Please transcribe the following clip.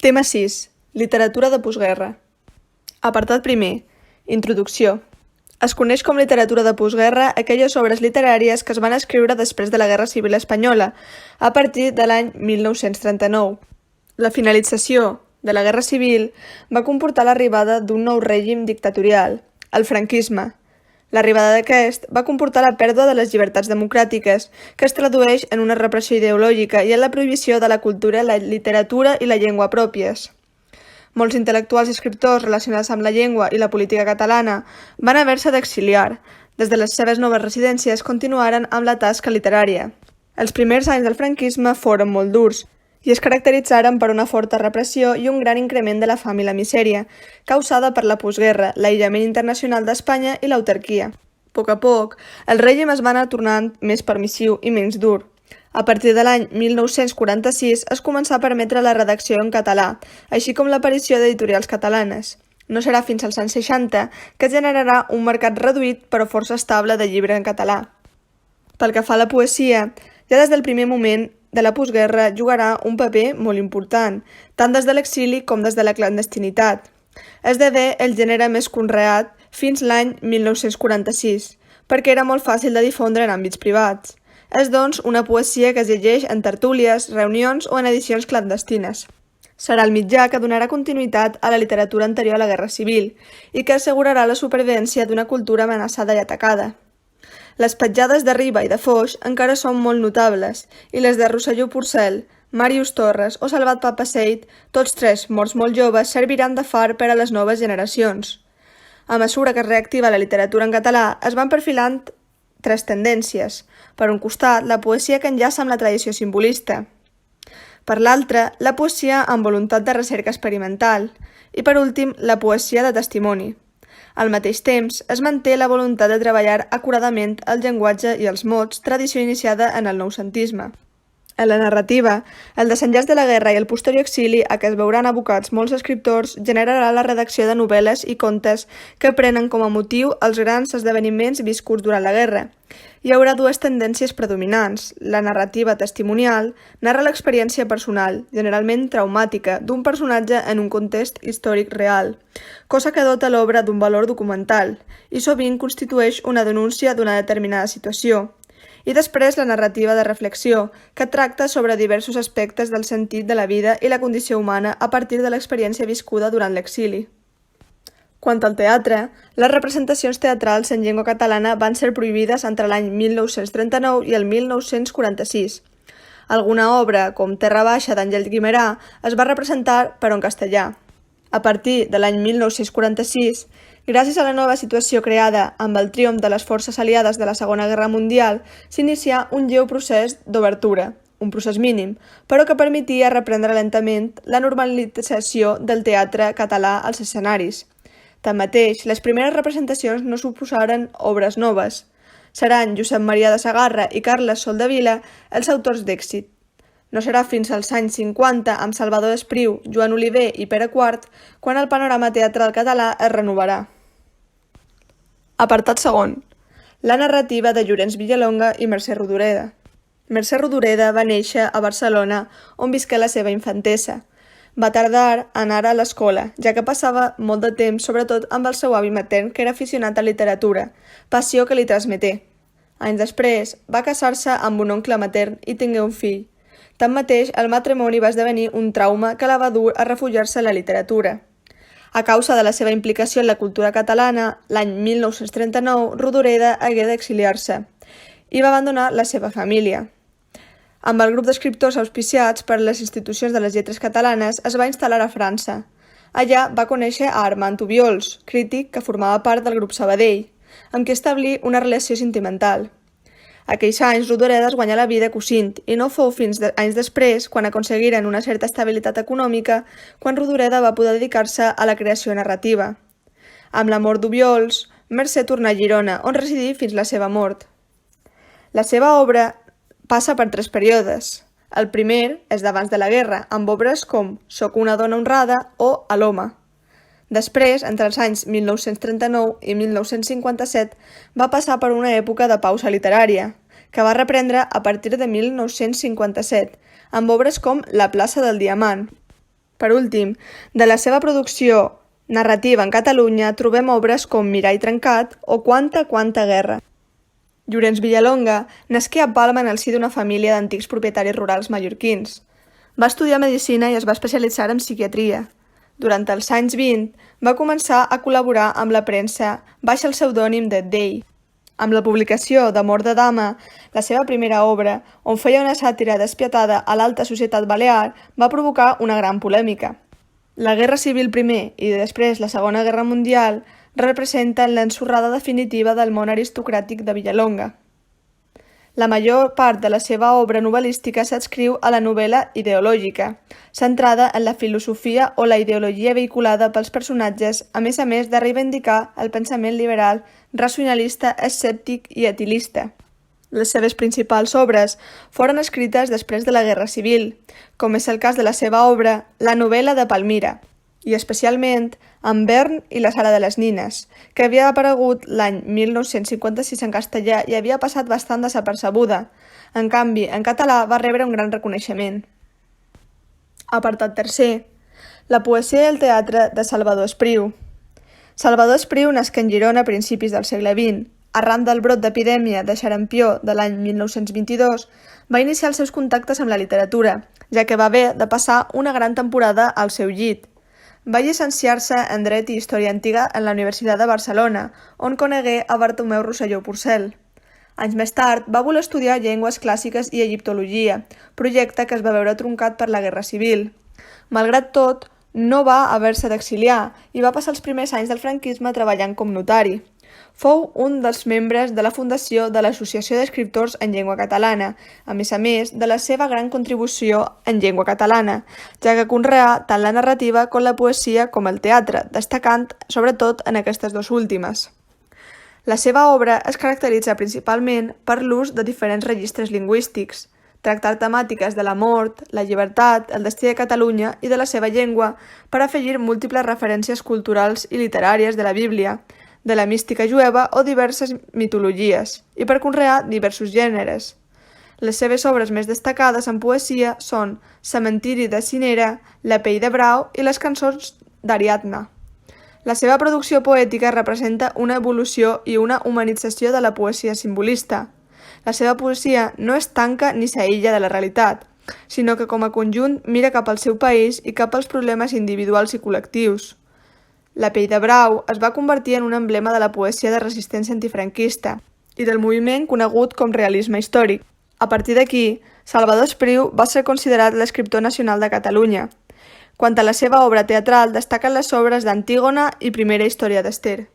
Tema 6. Literatura de postguerra. Apartat primer. Introducció. Es coneix com literatura de postguerra aquelles obres literàries que es van escriure després de la Guerra Civil Espanyola, a partir de l'any 1939. La finalització de la Guerra Civil va comportar l'arribada d'un nou règim dictatorial, el franquisme. L'arribada d'aquest va comportar la pèrdua de les llibertats democràtiques, que es tradueix en una repressió ideològica i en la prohibició de la cultura, la literatura i la llengua pròpies. Molts intel·lectuals i escriptors relacionats amb la llengua i la política catalana van haver-se d'exiliar. Des de les seves noves residències continuaren amb la tasca literària. Els primers anys del franquisme foren molt durs i es caracteritzaren per una forta repressió i un gran increment de la fam i la misèria, causada per la postguerra, l'aïllament internacional d'Espanya i l'autarquia. A poc, el règim es va anar tornant més permissiu i menys dur. A partir de l'any 1946 es començà a permetre la redacció en català, així com l'aparició d'editorials catalanes. No serà fins als anys 60 que es generarà un mercat reduït però força estable de llibre en català. Pel que fa a la poesia, ja des del primer moment de la postguerra jugarà un paper molt important, tant des de l'exili com des de la clandestinitat. Esdevé el gènere més conreat fins l'any 1946, perquè era molt fàcil de difondre en àmbits privats. És, doncs, una poesia que es llegeix en tertúlies, reunions o en edicions clandestines. Serà el mitjà que donarà continuïtat a la literatura anterior a la Guerra Civil i que assegurarà la supervivència d'una cultura amenaçada i atacada. Les petjades de Riba i de Foix encara són molt notables, i les de Rosselló Porcel, Màrius Torres o Salvat Papasseit, tots tres morts molt joves, serviran de far per a les noves generacions. A mesura que es reactiva la literatura en català, es van perfilant tres tendències. Per un costat, la poesia que enllaça amb la tradició simbolista. Per l'altre, la poesia amb voluntat de recerca experimental. I per últim, la poesia de testimoni. Al mateix temps, es manté la voluntat de treballar acuradament el llenguatge i els mots, tradició iniciada en el noucentisme. En la narrativa, el desenllaç de la guerra i el posterior exili a què es veuran abocats molts escriptors generarà la redacció de novel·les i contes que prenen com a motiu els grans esdeveniments viscuts durant la guerra. Hi haurà dues tendències predominants. La narrativa testimonial narra l'experiència personal, generalment traumàtica, d'un personatge en un context històric real, cosa que dota l'obra d'un valor documental i sovint constitueix una denúncia d'una determinada situació. I després la narrativa de reflexió, que tracta sobre diversos aspectes del sentit de la vida i la condició humana a partir de l'experiència viscuda durant l'exili. Quant al teatre, les representacions teatrals en llengua catalana van ser prohibides entre l'any 1939 i el 1946. Alguna obra, com Terra Baixa d'Àngel Guimerà, es va representar però en castellà. A partir de l'any 1946, gràcies a la nova situació creada amb el triomf de les forces aliades de la Segona Guerra Mundial, s'inicià un lleu procés d'obertura, un procés mínim, però que permetia reprendre lentament la normalització del teatre català als escenaris. Tanmateix, les primeres representacions no suposaren obres noves. Seran Josep Maria de Sagarra i Carles Soldevila els autors d'èxit. No serà fins als anys 50, amb Salvador Espriu, Joan Oliver i Pere Quart, quan el panorama teatral català es renovarà. Apartat segon. La narrativa de Llorenç Villalonga i Mercè Rodoreda. Mercè Rodoreda va néixer a Barcelona, on visqué la seva infantesa. Va tardar a anar a l'escola, ja que passava molt de temps, sobretot amb el seu avi matern, que era aficionat a literatura, passió que li transmeté. Anys després, va casar-se amb un oncle matern i tingué un fill. Tanmateix, el matrimoni va esdevenir un trauma que la va dur a refugiar-se a la literatura. A causa de la seva implicació en la cultura catalana, l'any 1939, Rodoreda hagué d'exiliar-se i va abandonar la seva família. Amb el grup d'escriptors auspiciats per les institucions de les lletres catalanes, es va instal·lar a França. Allà va conèixer a Armand Obiols, crític que formava part del grup Sabadell, amb qui establí una relació sentimental. Aquells anys Rodoreda es guanyà la vida cosint i no fou fins anys després, quan aconseguiren una certa estabilitat econòmica, quan Rodoreda va poder dedicar-se a la creació narrativa. Amb la mort d'Obiols, Mercè tornà a Girona, on residí fins la seva mort. La seva obra passa per tres períodes. El primer és d'abans de la guerra, amb obres com Soc una dona honrada o A l'home. Després, entre els anys 1939 i 1957, va passar per una època de pausa literària, que va reprendre a partir de 1957, amb obres com La plaça del diamant. Per últim, de la seva producció narrativa en Catalunya trobem obres com Mirall trencat o Quanta guerra. Llorenç Villalonga nasqué a Palma en el si d'una família d'antics propietaris rurals mallorquins. Va estudiar medicina i es va especialitzar en psiquiatria. Durant els anys 20 va començar a col·laborar amb la premsa baix el pseudònim de Day. Amb la publicació d'Amor de dama, la seva primera obra, on feia una sàtira despietada a l'alta societat balear, va provocar una gran polèmica. La Guerra Civil primer i després la Segona Guerra Mundial representen l'ensorrada definitiva del món aristocràtic de Villalonga. La major part de la seva obra novel·lística s'adscriu a la novel·la ideològica, centrada en la filosofia o la ideologia vehiculada pels personatges, a més de reivindicar el pensament liberal, racionalista, escèptic i etilista. Les seves principals obres foren escrites després de la Guerra Civil, com és el cas de la seva obra La novel·la de Palmira, i especialment En Vern i la sala de les nines, que havia aparegut l'any 1956 en castellà i havia passat bastant desapercebuda. En canvi, en català va rebre un gran reconeixement. Apartat tercer. La poesia i el teatre de Salvador Espriu. Salvador Espriu nasqué en Girona a principis del segle XX. Arran del brot d'epidèmia de xarampió de l'any 1922, va iniciar els seus contactes amb la literatura, ja que va haver de passar una gran temporada al seu llit. Va llicenciar-se en Dret i Història Antiga en la Universitat de Barcelona, on conegué a Bartomeu Rosselló Porcel. Anys més tard va voler estudiar llengües clàssiques i egiptologia, projecte que es va veure truncat per la Guerra Civil. Malgrat tot, no va haver-se d'exiliar i va passar els primers anys del franquisme treballant com notari. Fou un dels membres de la fundació de l'Associació d'Escriptors en Llengua Catalana, a més de la seva gran contribució en llengua catalana, ja que conreà tant la narrativa com la poesia com el teatre, destacant sobretot en aquestes dues últimes. La seva obra es caracteritza principalment per l'ús de diferents registres lingüístics, tractar temàtiques de la mort, la llibertat, el destí de Catalunya i de la seva llengua per afegir múltiples referències culturals i literàries de la Bíblia, de la mística jueva o diverses mitologies, i per conrear diversos gèneres. Les seves obres més destacades en poesia són Cementiri de Cinera, La pell de brau i les cançons d'Ariadna. La seva producció poètica representa una evolució i una humanització de la poesia simbolista. La seva poesia no es tanca ni s'aïlla de la realitat, sinó que com a conjunt mira cap al seu país i cap als problemes individuals i col·lectius. La pell de brau es va convertir en un emblema de la poesia de resistència antifranquista i del moviment conegut com realisme històric. A partir d'aquí, Salvador Espriu va ser considerat l'escriptor nacional de Catalunya. Quant a la seva obra teatral, destaquen les obres d'Antígona i Primera història d'Ester.